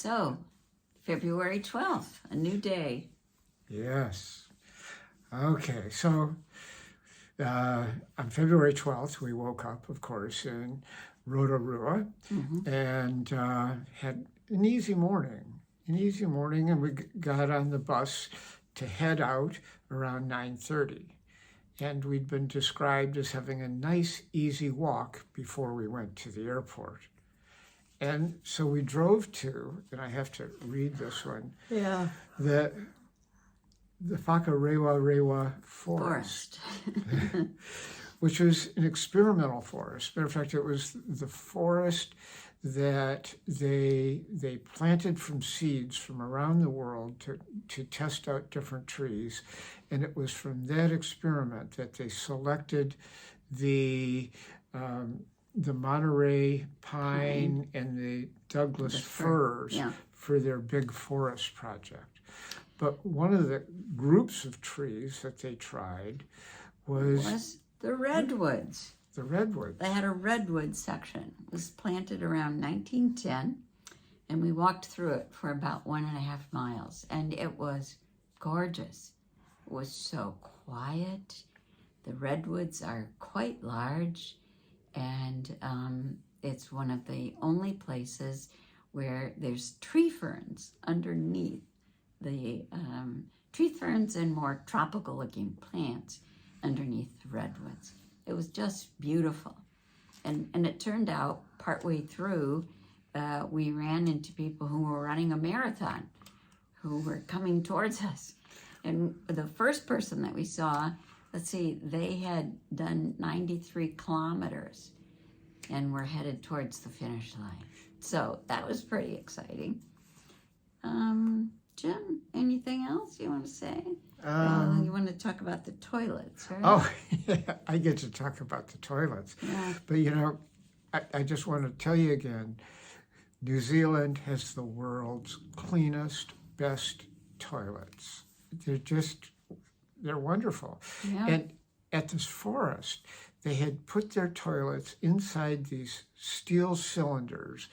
So, February 12th, a new day. Yes. Okay, so on February 12th, we woke up, of course, in Rotorua and had an easy morning. And we got on the bus to head out around 9:30. And we'd been described as having a nice, easy walk before we went to the airport. And so we drove to, and I have to read this one, the Whakarewa Forest. Which was an experimental forest. Matter of fact, it was the forest that they planted from seeds from around the world to test out different trees. And it was from that experiment that they selected the Monterey pine and the Douglas firs for their big forest project. But one of the groups of trees that they tried was the redwoods. The redwoods. They had a redwood section. It was planted around 1910, and we walked through it for about 1.5 miles, and it was gorgeous. It was so quiet. The redwoods are quite large, and it's one of the only places where there's tree ferns underneath the tree ferns and more tropical looking plants underneath the redwoods. It was just beautiful. And it turned out partway through, we ran into people who were running a marathon who were coming towards us. And the first person that we saw, they had done 93 kilometers and were headed towards the finish line. So that was pretty exciting. Jim, anything else you want to say? You want to talk about the toilets, right? Oh, yeah, I get to talk about the toilets. Yeah. But I just want to tell you again, New Zealand has the world's cleanest, best toilets. They're wonderful. Yeah. And at this forest, they had put their toilets inside these steel cylinders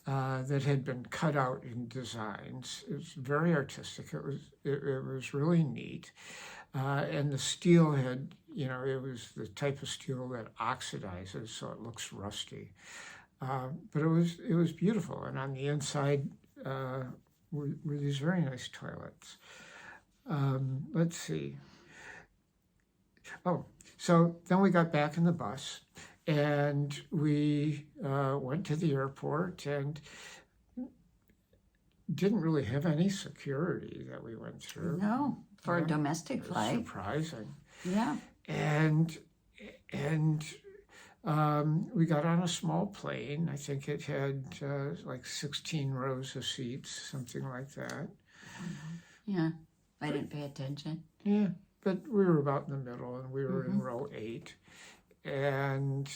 that had been cut out in designs. It was very artistic. It was really neat. And the steel had, it was the type of steel that oxidizes, so it looks rusty. But it was beautiful. And on the inside were these very nice toilets. Let's see. Oh, so then we got back in the bus. And we went to the airport and didn't really have any security that we went through. No, for a domestic flight. Surprising. Yeah. And we got on a small plane. I think it had like 16 rows of seats, something like that. Yeah, I didn't pay attention. Yeah, but we were about in the middle, and we were in row 8. And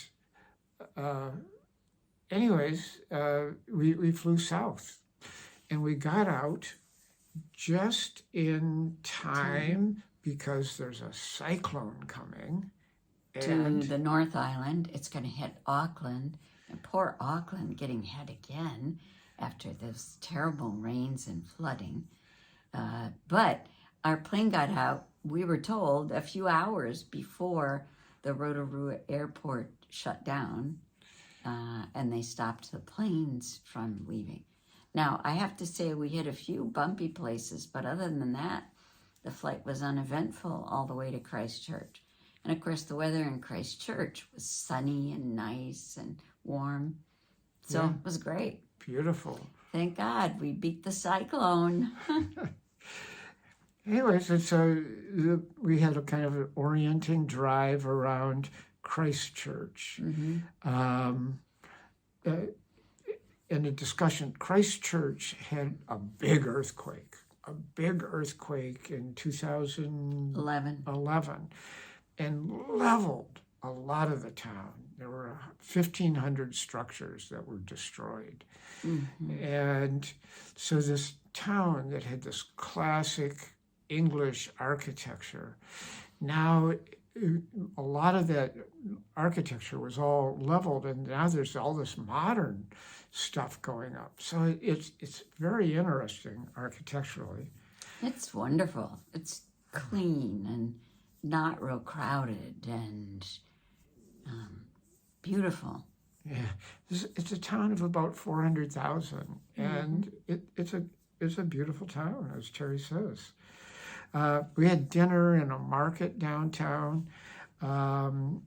anyways, we flew south, and we got out just in time because there's a cyclone coming. To the North Island. It's going to hit Auckland, and poor Auckland getting hit again after those terrible rains and flooding. But our plane got out, we were told, a few hours before the Rotorua airport shut down, and they stopped the planes from leaving. Now, I have to say we hit a few bumpy places, but other than that, the flight was uneventful all the way to Christchurch. And of course, the weather in Christchurch was sunny and nice and warm. So it was great. Beautiful. Thank God we beat the cyclone. Anyways, and so we had a kind of an orienting drive around Christchurch. And a discussion. Christchurch had a big earthquake in 2011 and leveled a lot of the town. There were 1,500 structures that were destroyed. And so this town that had this classic English architecture, now a lot of that architecture was all leveled, and now there's all this modern stuff going up. So it's very interesting architecturally. It's wonderful. It's clean and not real crowded and beautiful. Yeah, it's a town of about 400,000, and it's a beautiful town, as Terry says. We had dinner in a market downtown, or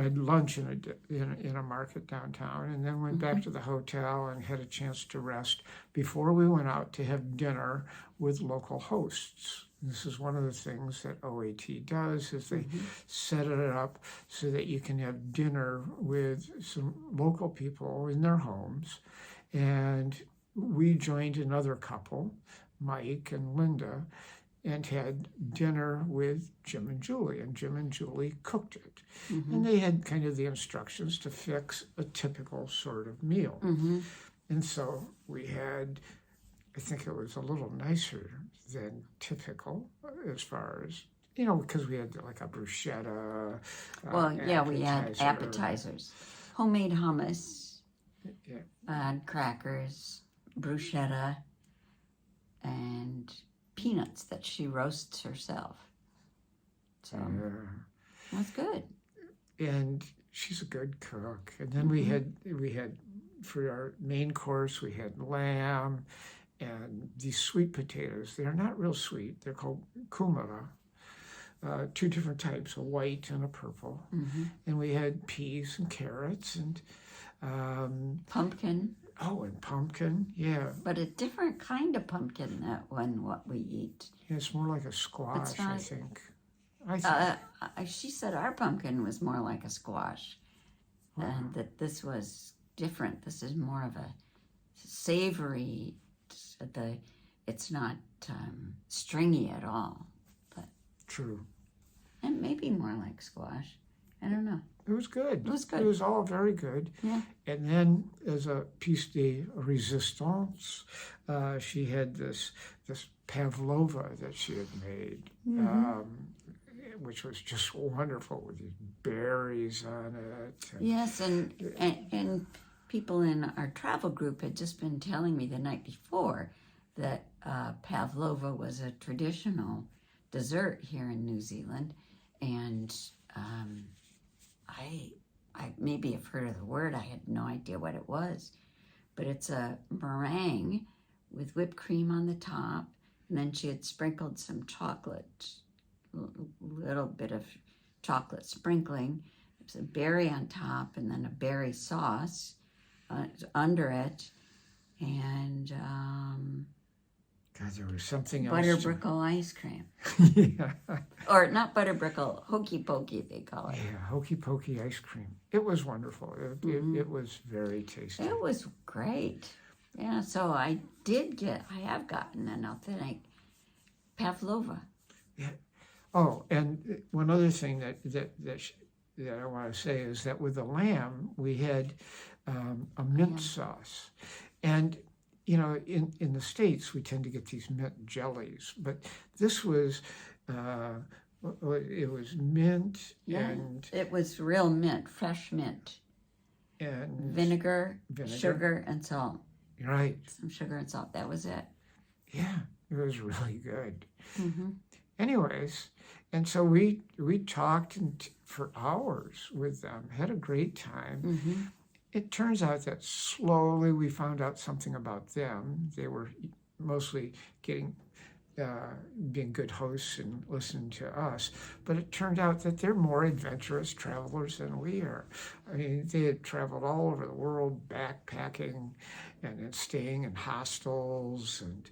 had lunch in a market downtown, and then went back to the hotel and had a chance to rest before we went out to have dinner with local hosts. This is one of the things that OAT does, is they set it up so that you can have dinner with some local people in their homes. And we joined another couple, Mike and Linda, and had dinner with Jim and Julie, and Jim and Julie cooked it. And they had kind of the instructions to fix a typical sort of meal. And so we had, I think it was a little nicer than typical as far as, because we had like a bruschetta. We had appetizers, homemade hummus, crackers, bruschetta, and peanuts that she roasts herself. So that's good. And she's a good cook. And then we had for our main course, we had lamb and these sweet potatoes. They're not real sweet. They're called kumara. Two different types, a white and a purple. And we had peas and carrots and pumpkin. Oh, and pumpkin, yeah. But a different kind of pumpkin than what we eat. Yeah, it's more like a squash, I think. She said our pumpkin was more like a squash, and that this was different. This is more of a savory. It's not stringy at all. But true. And maybe more like squash. I don't know. It was good. It was good. It was all very good. Yeah. And then, as a piece de resistance, she had this pavlova that she had made, which was just wonderful with these berries on it. Yes, and people in our travel group had just been telling me the night before that pavlova was a traditional dessert here in New Zealand, and I maybe have heard of the word. I had no idea what it was, but it's a meringue with whipped cream on the top, and then she had sprinkled some chocolate, little bit of chocolate sprinkling. There's a berry on top, and then a berry sauce under it, and God, there was something else. Butterbrickle ice cream. Yeah. Or not butterbrickle, hokey pokey they call it. Yeah, hokey pokey ice cream. It was wonderful. It was very tasty. It was great. Yeah, so I have gotten an authentic pavlova. Yeah. Oh, and one other thing that I want to say is that with the lamb, we had a mint sauce. And in the States, we tend to get these mint jellies, but this was, it was mint and... It was real mint, fresh mint. And vinegar, sugar, and salt. Right. Some sugar and salt, that was it. Yeah, it was really good. Anyways, and so we talked for hours with them, had a great time. It turns out that slowly we found out something about them. They were mostly being good hosts and listening to us. But it turned out that they're more adventurous travelers than we are. I mean, they had traveled all over the world backpacking and then staying in hostels and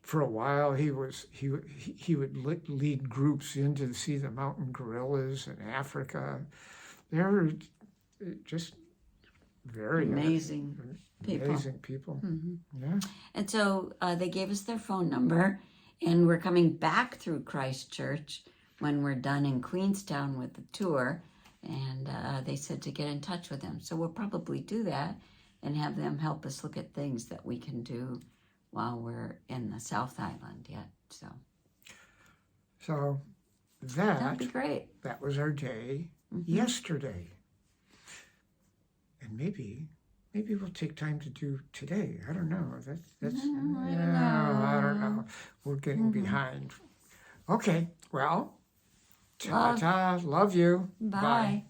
for a while he would lead groups in to see the mountain gorillas in Africa. They're just very amazing people. Yeah. And so they gave us their phone number, and we're coming back through Christchurch when we're done in Queenstown with the tour, and they said to get in touch with them. So we'll probably do that and have them help us look at things that we can do while we're in the South Island yet. So that'd be great. That was our day yesterday. And maybe we'll take time to do today. I don't know. That's I don't know. We're getting behind. Okay, well, ta-ta, love you. Bye.